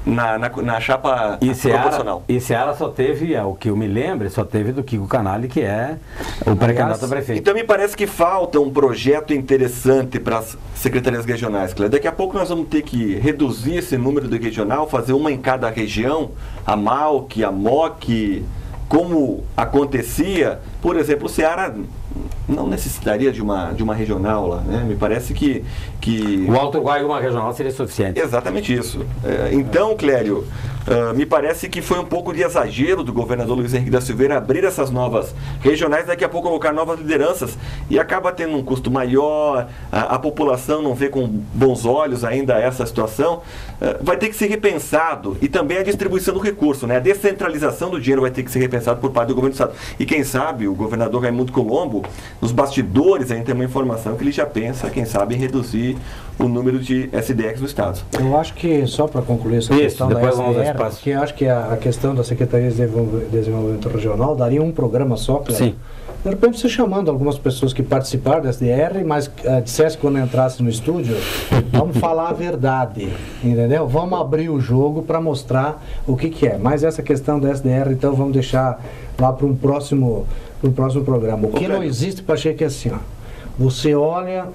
S4: na chapa proporcional.
S3: E Ceará só teve, o que eu me lembro, só teve do Kiko Canali, que é o pré-candidato a prefeito.
S4: Então me parece que falta um projeto interessante para as secretarias regionais, Cléber. Daqui a pouco nós vamos ter que reduzir esse número do regional, fazer uma em cada região, a MAUC, a MOC, como acontecia. Por exemplo, o Ceará não necessitaria de uma regional lá, né? Me parece que...
S3: O Alto Uruguai, uma regional, seria suficiente.
S4: Exatamente isso. Então, Clério, me parece que foi um pouco de exagero do governador Luiz Henrique da Silveira abrir essas novas regionais, daqui a pouco colocar novas lideranças, e acaba tendo um custo maior, a população não vê com bons olhos ainda essa situação. Vai ter que ser repensado, e também a distribuição do recurso, né? A descentralização do dinheiro vai ter que ser repensado por parte do governo do estado. E quem sabe, o governador Raimundo Colombo, nos bastidores, a gente tem uma informação que ele já pensa, quem sabe, em reduzir o número de SDX do estado.
S5: Eu acho que, só para concluir essa questão da SDR, porque eu acho que a questão da Secretaria de Desenvolvimento Regional daria um programa só, Cléber.
S3: Sim.
S5: De repente, você chamando algumas pessoas que participaram da SDR, mas dissesse quando entrasse no estúdio, vamos falar a verdade, entendeu? Vamos abrir o jogo para mostrar o que é. Mas essa questão da SDR, então, vamos deixar lá para um próximo programa. O que não existe, Pacheco, é assim, ó. Você olha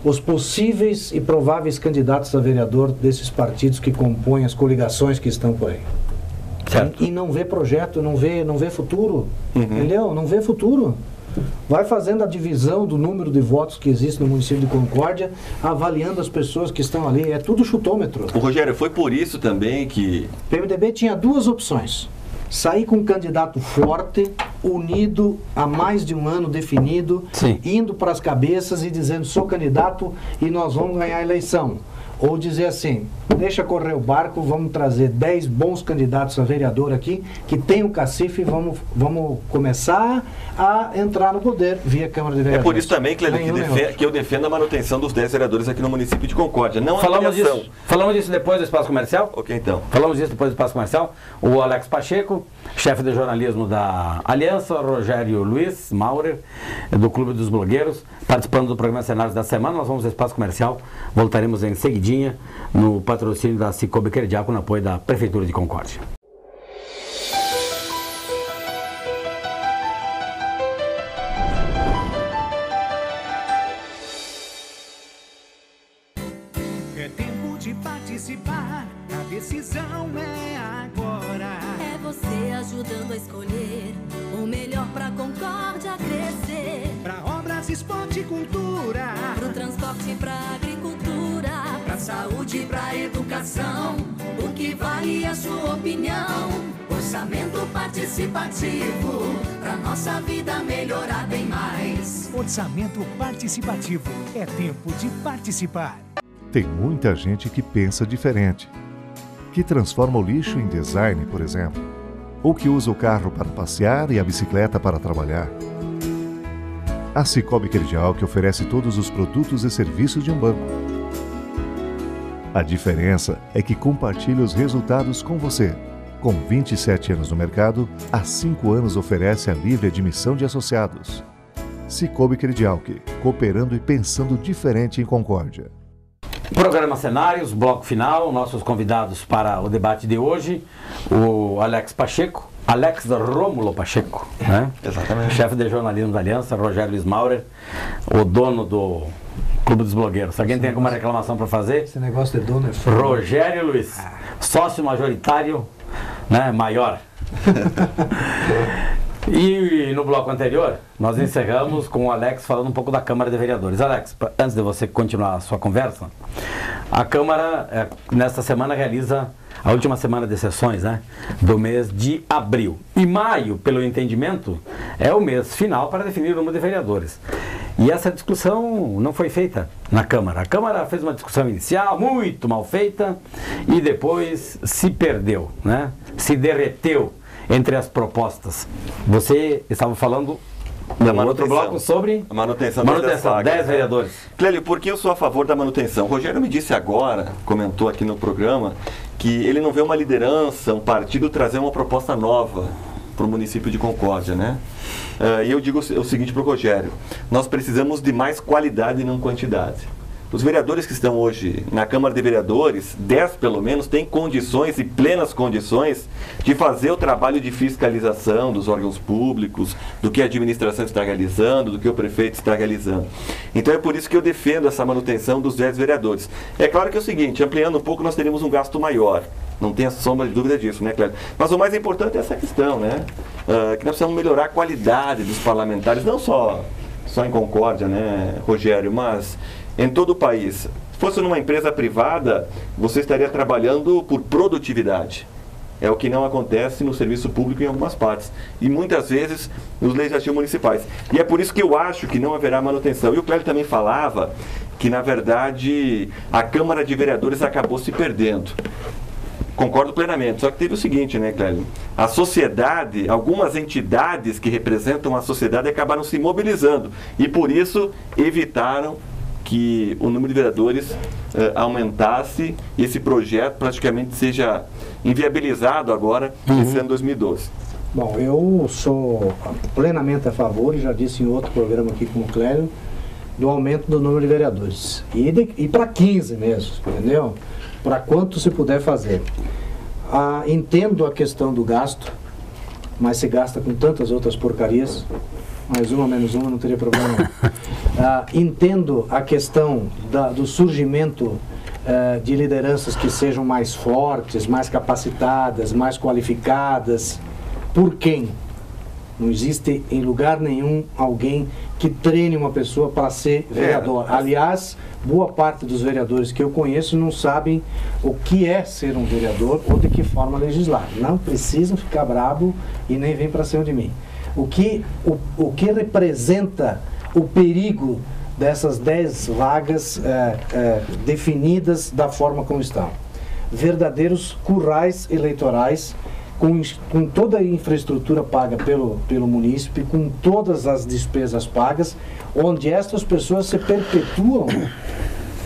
S5: os possíveis e prováveis candidatos a vereador desses partidos que compõem as coligações que estão por aí. E não vê projeto, não vê futuro, entendeu? Não vê futuro. Vai fazendo a divisão do número de votos que existe no município de Concórdia, avaliando as pessoas que estão ali. É tudo chutômetro.
S4: O Rogério, foi por isso também que...
S5: O PMDB tinha duas opções. Sair com um candidato forte, unido, há mais de um ano definido, indo para as cabeças e dizendo, sou candidato e nós vamos ganhar a eleição. Ou dizer assim, deixa correr o barco, vamos trazer 10 bons candidatos a vereador aqui, que tem o cacife, vamos começar a entrar no poder via Câmara de Vereadores.
S4: É por isso também, Cléber, que eu defendo a manutenção dos 10 vereadores aqui no município de Concórdia, não a ampliação.
S3: Falamos disso depois do Espaço Comercial?
S4: Ok, então.
S3: Falamos disso depois do Espaço Comercial. O Alex Pacheco, chefe de jornalismo da Aliança, Rogério Luiz Maurer, do Clube dos Blogueiros, participando do programa Cenários da Semana. Nós vamos ao Espaço Comercial, voltaremos em seguidinha no patrocínio da Cicobi Credial, no apoio da Prefeitura de Concórdia.
S8: É tempo de participar, a decisão é agora.
S7: É você ajudando a escolher o melhor pra Concórdia crescer.
S8: Pra obras, esporte e cultura.
S7: Pro transporte, pra agricultura. Pra saúde, pra educação. O que vale a sua opinião? Orçamento participativo. Pra nossa vida melhorar bem mais.
S8: Orçamento participativo. É tempo de participar.
S6: Tem muita gente que pensa diferente, que transforma o lixo em design, por exemplo, ou que usa o carro para passear e a bicicleta para trabalhar. A Cicobi Credial que oferece todos os produtos e serviços de um banco. A diferença é que compartilha os resultados com você. Com 27 anos no mercado, há 5 anos oferece a livre admissão de associados. Cicobi Credial, cooperando e pensando diferente em Concórdia.
S3: Programa Cenários, bloco final, nossos convidados para o debate de hoje, o Alex Pacheco, Alex Rômulo Pacheco, né?
S4: Exatamente.
S3: Chefe de jornalismo da Aliança, Rogério Luiz Maurer, o dono do Clube dos Blogueiros. Se alguém tem alguma reclamação para fazer,
S5: Esse negócio de dono é foda.
S3: Rogério Luiz, sócio majoritário, né, maior. E no bloco anterior, nós encerramos com o Alex falando um pouco da Câmara de Vereadores. Alex, antes de você continuar a sua conversa, a Câmara, nesta semana, realiza a última semana de sessões, né, do mês de abril. E maio, pelo entendimento, é o mês final para definir o número de vereadores. E essa discussão não foi feita na Câmara. A Câmara fez uma discussão inicial muito mal feita e depois se perdeu, né, se derreteu entre as propostas. Você estava falando no outro bloco sobre
S4: a manutenção
S3: 10 vereadores.
S4: Clélio, por que eu sou a favor da manutenção? O Rogério me disse agora, comentou aqui no programa, que ele não vê uma liderança, um partido trazer uma proposta nova para o município de Concórdia, né? E eu digo o seguinte para o Rogério: nós precisamos de mais qualidade e não quantidade. Os vereadores que estão hoje na Câmara de Vereadores, 10 pelo menos, têm condições e plenas condições de fazer o trabalho de fiscalização dos órgãos públicos, do que a administração está realizando, do que o prefeito está realizando. Então é por isso que eu defendo essa manutenção dos 10 vereadores. É claro que é o seguinte, ampliando um pouco nós teríamos um gasto maior. Não tem sombra de dúvida disso, né, Cléber? Mas o mais importante é essa questão, né? Que nós precisamos melhorar a qualidade dos parlamentares, não só em Concórdia, né, Rogério, mas em todo o país. Se fosse numa empresa privada, você estaria trabalhando por produtividade. É o que não acontece no serviço público em algumas partes. E muitas vezes nos legislativos municipais. E é por isso que eu acho que não haverá manutenção. E o Cléber também falava que, na verdade, a Câmara de Vereadores acabou se perdendo. Concordo plenamente, só que teve o seguinte, né, Clélio? A sociedade, algumas entidades que representam a sociedade acabaram se mobilizando e por isso evitaram que o número de vereadores aumentasse e esse projeto praticamente seja inviabilizado agora, esse ano 2012.
S5: Bom, eu sou plenamente a favor, já disse em outro programa aqui com o Clélio, do aumento do número de vereadores. E para 15 mesmo, entendeu? Para quanto se puder fazer. Entendo a questão do gasto, mas se gasta com tantas outras porcarias, mais uma, menos uma, não teria problema. Entendo a questão do surgimento de lideranças que sejam mais fortes, mais capacitadas, mais qualificadas. Por quem? Não existe em lugar nenhum alguém que treine uma pessoa para ser vereador. Aliás, boa parte dos vereadores que eu conheço não sabem o que é ser um vereador ou de que forma legislar. Não precisam ficar bravo e nem vem para cima de mim. O que representa o perigo dessas 10 vagas definidas da forma como estão? Verdadeiros currais eleitorais com toda a infraestrutura paga pelo munícipe, com todas as despesas pagas, onde estas pessoas se perpetuam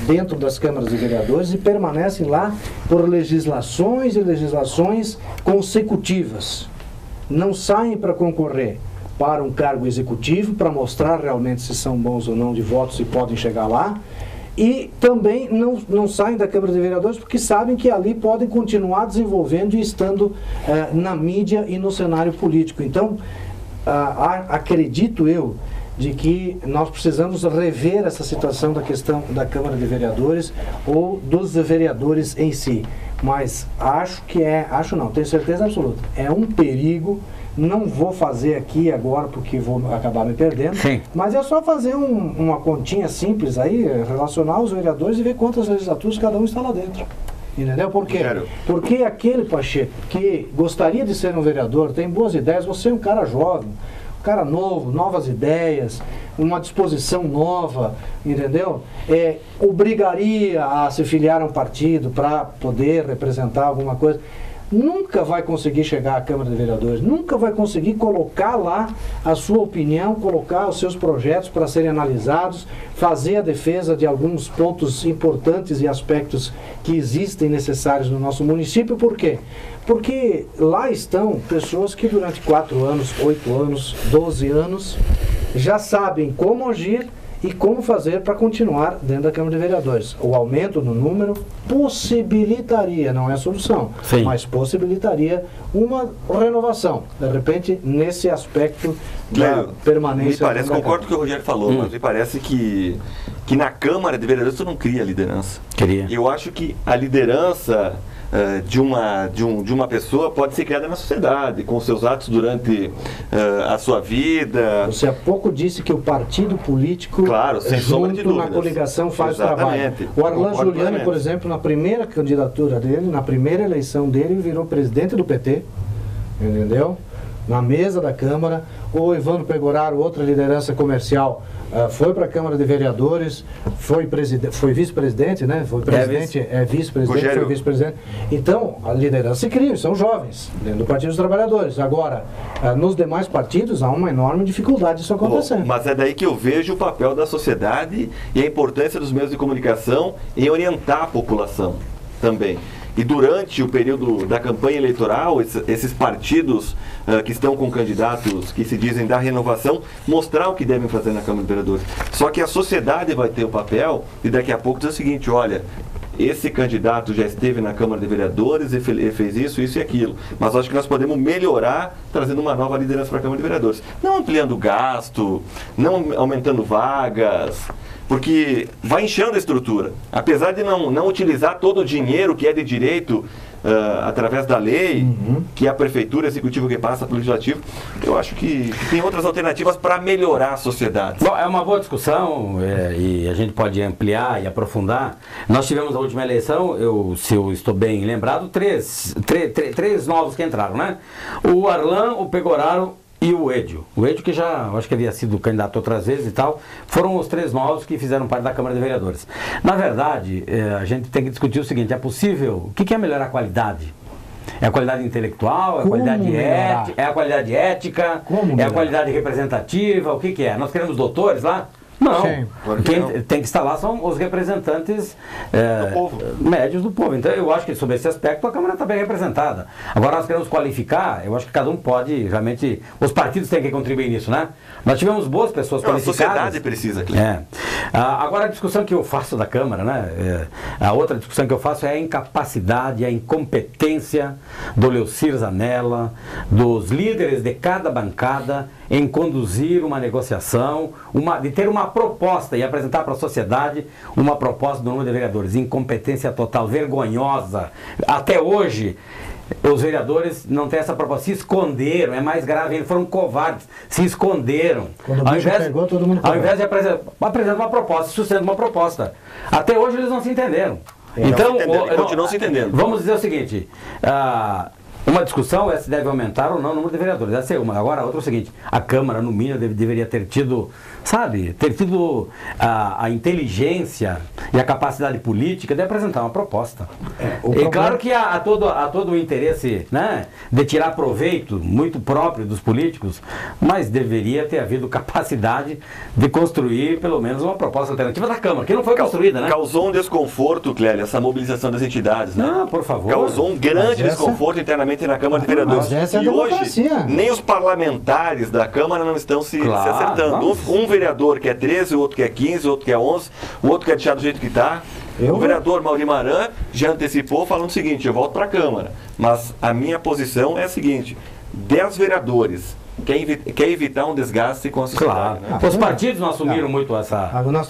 S5: dentro das câmaras de vereadores e permanecem lá por legislações e legislações consecutivas. Não saem para concorrer para um cargo executivo, para mostrar realmente se são bons ou não de votos e podem chegar lá. E também não saem da Câmara de Vereadores porque sabem que ali podem continuar desenvolvendo e estando na mídia e no cenário político. Então, acredito eu de que nós precisamos rever essa situação da questão da Câmara de Vereadores ou dos vereadores em si. Mas tenho certeza absoluta, é um perigo. Não vou fazer aqui agora porque vou acabar me perdendo. Sim. Mas é só fazer uma continha simples aí, relacionar os vereadores e ver quantas legislaturas cada um está lá dentro. Entendeu? Por quê? Porque aquele Pacheco que gostaria de ser um vereador, tem boas ideias, você é um cara jovem, um cara novo, novas ideias, uma disposição nova, entendeu? Obrigaria a se filiar a um partido para poder representar alguma coisa. Nunca vai conseguir chegar à Câmara de Vereadores, nunca vai conseguir colocar lá a sua opinião, colocar os seus projetos para serem analisados, fazer a defesa de alguns pontos importantes e aspectos que existem necessários no nosso município. Por quê? Porque lá estão pessoas que durante 4 anos, 8 anos, 12 anos já sabem como agir e como fazer para continuar dentro da Câmara de Vereadores. O aumento no número possibilitaria, não é a solução,
S3: Sim.
S5: mas possibilitaria uma renovação, de repente, nesse aspecto
S4: Clélio,
S5: da permanência.
S4: me parece,
S5: da
S4: concordo com o que o Rogério falou, mas me parece que na Câmara de Vereadores tu não cria liderança.
S3: Queria.
S4: Eu acho que a liderança de uma pessoa pode ser criada na sociedade, com seus atos durante a sua vida.
S5: Você há pouco disse que o partido político,
S4: Claro, sem sombra de
S5: junto na
S4: dúvidas.
S5: coligação, faz
S4: Exatamente.
S5: o trabalho. O Arlan
S4: Concordo
S5: Giuliani,
S4: plenamente.
S5: por exemplo, na primeira candidatura dele, na primeira eleição dele, virou presidente do PT, entendeu? Na mesa da Câmara. O Evandro Pegoraro, outra liderança comercial, foi para a Câmara de Vereadores, foi vice-presidente, né? Foi presidente, vice-presidente,
S4: Rogério.
S5: foi vice-presidente. Então, a liderança se cria, são jovens, dentro do Partido dos Trabalhadores. Agora, nos demais partidos, há uma enorme dificuldade disso acontecer.
S4: Mas é daí que eu vejo o papel da sociedade e a importância dos meios de comunicação em orientar a população também. E durante o período da campanha eleitoral, esses partidos que estão com candidatos que se dizem da renovação, mostrar o que devem fazer na Câmara de Vereadores. Só que a sociedade vai ter o papel e daqui a pouco dizer o seguinte, olha, esse candidato já esteve na Câmara de Vereadores e fez isso, isso e aquilo. Mas acho que nós podemos melhorar trazendo uma nova liderança para a Câmara de Vereadores. Não ampliando gasto, não aumentando vagas, porque vai inchando a estrutura. Apesar de não utilizar todo o dinheiro que é de direito através da lei, que é a prefeitura executiva que passa para o legislativo, eu acho que tem outras alternativas para melhorar a sociedade.
S3: Bom, é uma boa discussão e a gente pode ampliar e aprofundar. Nós tivemos na última eleição, se eu estou bem lembrado, três novos que entraram, né? O Arlan, o Pegoraro e o Edio. O Edio, que já, acho que havia sido candidato outras vezes e tal, foram os três novos que fizeram parte da Câmara de Vereadores. Na verdade, a gente tem que discutir o seguinte, é possível, o que é melhorar a qualidade? É a qualidade intelectual, é a qualidade ética, é a qualidade ética, é a qualidade representativa, o que é? Nós queremos doutores lá? Não.
S5: Sim.
S3: Quem tem que estar lá são os representantes médios do povo. Então eu acho que sobre esse aspecto a Câmara está bem representada. Agora nós queremos qualificar, eu acho que cada um pode realmente. Os partidos têm que contribuir nisso, né? Nós tivemos boas pessoas qualificadas.
S4: A sociedade precisa, Cleber.
S3: Agora a discussão que eu faço da Câmara, né? A outra discussão que eu faço é a incapacidade, a incompetência do Leocir Zanella, dos líderes de cada bancada em conduzir uma negociação, de ter uma proposta e apresentar para a sociedade uma proposta do número de vereadores. Incompetência total, vergonhosa. Até hoje, os vereadores não têm essa proposta, se esconderam, é mais grave, eles foram covardes, se esconderam.
S5: Quando o bicho pegou, todo mundo
S3: ao invés de apresentar uma proposta, sustenta uma proposta. Até hoje eles não se entenderam. Então,
S4: continuam se entendendo.
S3: Vamos dizer o seguinte, uma discussão é se deve aumentar ou não o número de vereadores. Essa é uma. Agora, a outra é o seguinte, a Câmara, no mínimo, deveria ter tido, a inteligência e a capacidade política de apresentar uma proposta. Claro que há todo o interesse, né, de tirar proveito, muito próprio dos políticos, mas deveria ter havido capacidade de construir, pelo menos, uma proposta alternativa da Câmara, que não foi construída, né?
S4: Causou um desconforto, Clélia, essa mobilização das entidades, né?
S3: Não, por favor.
S4: Causou um grande desconforto internamente na Câmara de Vereadores.
S5: E
S4: hoje, nem os parlamentares da Câmara não estão se acertando. Um vereador quer 13, o outro quer 15, o outro quer 11, o outro quer deixar do jeito que está. O vereador Mauri Maran já antecipou falando o seguinte, eu volto para a Câmara, mas a minha posição é a seguinte, 10 vereadores quer evitar um desgaste com a sociedade.
S3: Claro. Né? Os partidos não assumiram muito essa...
S5: Nós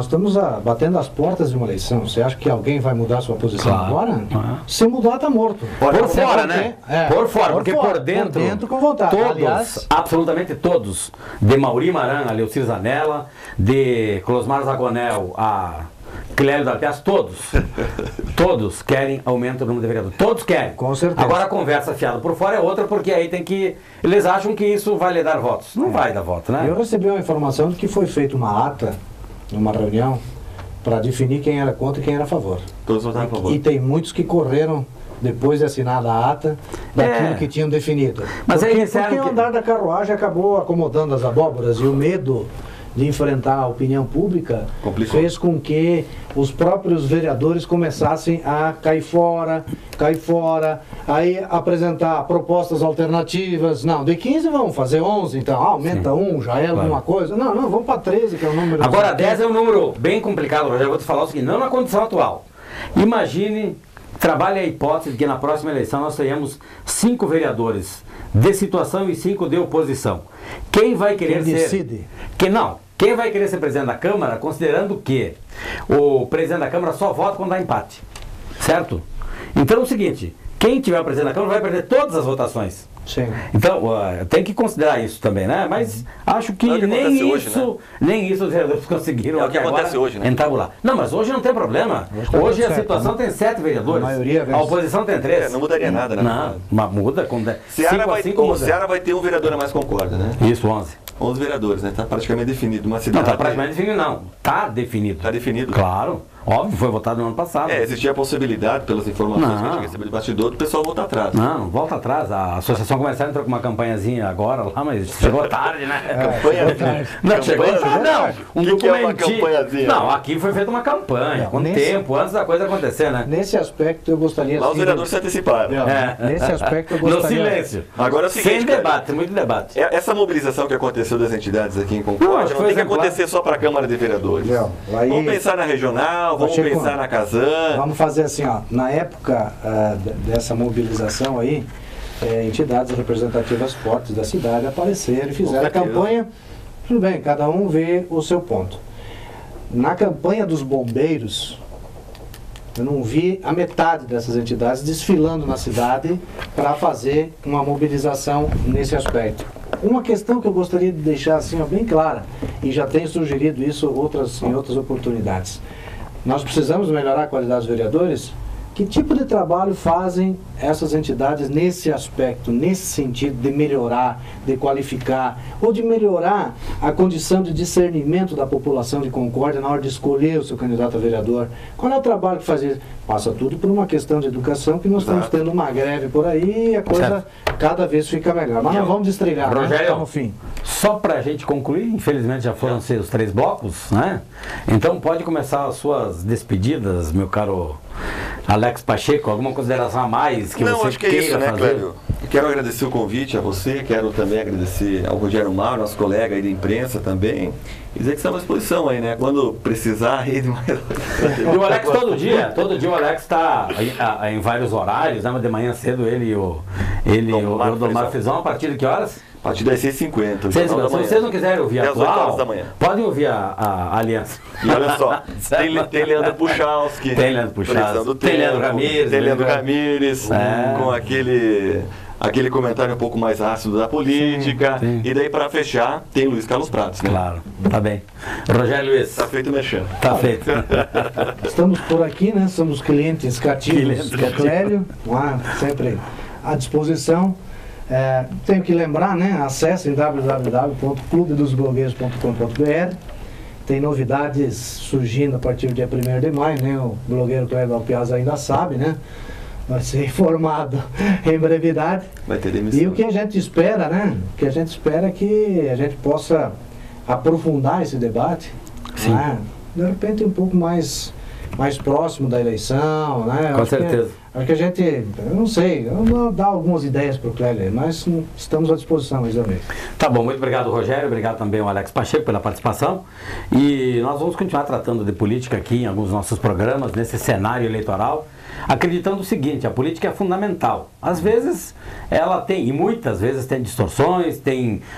S5: estamos batendo as portas de uma eleição. Você acha que alguém vai mudar sua posição agora? Se mudar, está morto.
S3: Por fora, né? Por fora, porque por dentro
S5: com vontade.
S3: Todos,
S5: aliás,
S3: absolutamente todos, de Mauri Maran a Leocir Zanella, de Closmar Zagonel a Clélio da Piaz, todos querem aumento do número de vereadores. Todos querem.
S5: Com certeza.
S3: Agora a conversa fiada por fora é outra, porque aí tem que... Eles acham que isso vai lhe dar votos. Não vai dar voto, né?
S5: Eu recebi uma informação de que foi feita uma ata, numa reunião, para definir quem era contra e quem era a favor.
S4: Todos votaram a favor.
S5: E tem muitos que correram, depois de assinada a ata, daquilo que tinham definido.
S3: Mas
S5: porque
S3: aí
S5: o andar da carruagem acabou acomodando as abóboras e o medo de enfrentar a opinião pública,
S4: Complicou.
S5: fez com que os próprios vereadores começassem a cair fora, aí apresentar propostas alternativas. Não, de 15 vamos fazer 11, então aumenta já é alguma coisa. Não, vamos para 13, que é o número.
S3: Agora 10 é um número bem complicado, Rogério. Eu vou te falar o seguinte, não na condição atual. Imagine, trabalhe a hipótese de que na próxima eleição nós tenhamos 5 vereadores de situação e 5 de oposição. Quem vai querer
S5: Quem
S3: ser...
S5: decide?
S3: Quem vai querer ser presidente da Câmara, considerando que o presidente da Câmara só vota quando dá empate. Certo? Então é o seguinte, quem tiver o presidente da Câmara vai perder todas as votações.
S5: Sim.
S3: Então, tem que considerar isso também, né? Mas acho que,
S4: É o que
S3: nem
S4: acontece
S3: isso,
S4: hoje, né?
S3: nem isso os vereadores conseguiram
S4: É o que
S3: até
S4: acontece
S3: agora
S4: hoje, né?
S3: entabular. Não, mas hoje não tem problema. Hoje a
S5: certo,
S3: situação tem 7 vereadores.
S5: A maioria vence.
S3: A oposição tem 3.
S4: Não mudaria nada, né?
S3: Não, mas muda.
S4: O Ceará vai ter um vereador a mais concorda, né?
S3: Isso, 11.
S4: 11 vereadores, né? Está praticamente definido. Uma
S3: Não,
S4: cidade...
S3: está praticamente definido, não. Está definido.
S4: Está definido?
S3: Claro. Óbvio, foi votado no ano passado.
S4: Existia a possibilidade, pelas informações que a gente recebeu de bastidor, do pessoal voltar atrás.
S3: Não volta atrás. A Associação Comercial entrou com uma campanhazinha agora lá, mas chegou tarde, né?
S4: Campanha?
S3: Não, chegou tarde, não. Um
S4: que é uma
S3: documentinho.
S4: campanhazinha?
S3: Não, aqui foi feita uma campanha, com tempo, antes da coisa acontecer, né?
S5: Nesse aspecto eu gostaria...
S4: Lá os vereadores se anteciparam.
S5: Nesse aspecto eu
S3: No
S5: gostaria...
S3: silêncio.
S4: Agora é o seguinte,
S3: sem
S4: cara,
S3: debate, muito debate.
S4: Essa mobilização que aconteceu das entidades aqui em Concórdia
S3: acho que
S4: não
S3: foi
S4: tem que
S3: exemplar.
S4: acontecer só para a Câmara de Vereadores.
S5: Não, aí-
S4: Vamos pensar na regional, vamos
S5: Pacheco,
S4: pensar na Casan.
S5: Vamos fazer assim, ó, na época dessa mobilização aí, entidades representativas fortes da cidade apareceram e fizeram a
S4: certeza.
S5: campanha. Tudo bem, cada um vê o seu ponto. Na campanha dos bombeiros, eu não vi a metade dessas entidades desfilando na cidade para fazer uma mobilização nesse aspecto. Uma questão que eu gostaria de deixar assim, ó, bem clara, e já tenho sugerido isso em outras oportunidades. Nós precisamos melhorar a qualidade dos vereadores? Que tipo de trabalho fazem essas entidades nesse aspecto, nesse sentido de melhorar, de qualificar, ou de melhorar a condição de discernimento da população de Concórdia na hora de escolher o seu candidato a vereador? Qual é o trabalho que faz isso? Passa tudo por uma questão de educação, que nós estamos tendo uma greve por aí e a coisa cada vez fica melhor. Mas não vamos destrigar, né?
S3: Rogério,
S5: Estamos no fim.
S3: Só para a gente concluir, infelizmente já foram os 3 blocos, né? Então pode começar as suas despedidas, meu caro Alex Pacheco, alguma consideração a mais que
S4: Não,
S3: você
S4: acho que é
S3: queira
S4: isso, né,
S3: fazer?
S4: Clélio? Quero agradecer o convite a você, quero também agradecer ao Rogério Mauro, nosso colega aí da imprensa também, e dizer que estamos à disposição aí, né? Quando precisar, a rede mais...
S3: E o Alex todo dia o Alex está em vários horários, né? Mas de manhã cedo ele e o Domar Frisão, a partir de que horas?
S4: A partir das 6h50.
S3: Se vocês não quiserem ouvir a
S4: Às 8 horas
S3: atual,
S4: da manhã.
S3: podem ouvir a Aliança.
S4: E olha só, tem Leandro Puchalski,
S3: Tem Leandro Puchalski,
S4: previsão do
S3: tem Leandro
S4: tempo,
S3: Ramírez,
S4: tem Leandro
S3: né?
S4: Ramírez, com aquele comentário um pouco mais ácido da política.
S3: Sim.
S4: E daí, para fechar, tem Luiz Carlos Pratos, né?
S3: Claro, tá bem. Rogério Luiz,
S4: Tá feito mexendo.
S3: tá feito.
S5: Estamos por aqui, né? Somos clientes cativos do Clélio, lá, sempre à disposição. Tenho que lembrar, né? Acessem www.clubedosblogueiros.com.br. Tem novidades surgindo a partir do dia 1º de maio, né? O blogueiro Clélio Alpiaz ainda sabe, né? Vai ser informado em brevidade.
S4: Vai ter demissão.
S5: E o que a gente espera, né? O que a gente espera é que a gente possa aprofundar esse debate.
S3: Sim.
S5: Né? De repente um pouco mais próximo da eleição, né?
S3: Com certeza.
S5: Acho que a gente, eu não sei, eu vou dar algumas ideias para o Clélio, mas estamos à disposição, exatamente.
S3: Tá bom, muito obrigado, Rogério. Obrigado também ao Alex Pacheco pela participação. E nós vamos continuar tratando de política aqui em alguns dos nossos programas, nesse cenário eleitoral, acreditando o seguinte: a política é fundamental. Às vezes ela tem, e muitas vezes tem distorções,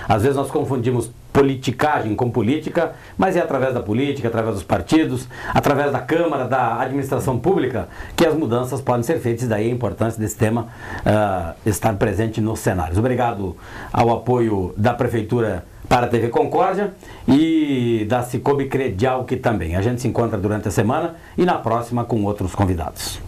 S3: às vezes nós confundimos politicagem com política, mas é através da política, através dos partidos, através da Câmara, da administração pública, que as mudanças podem ser feitas. Daí a importância desse tema estar presente nos cenários. Obrigado ao apoio da Prefeitura para a TV Concórdia e da Cicobi Credial, que também. A gente se encontra durante a semana e na próxima com outros convidados.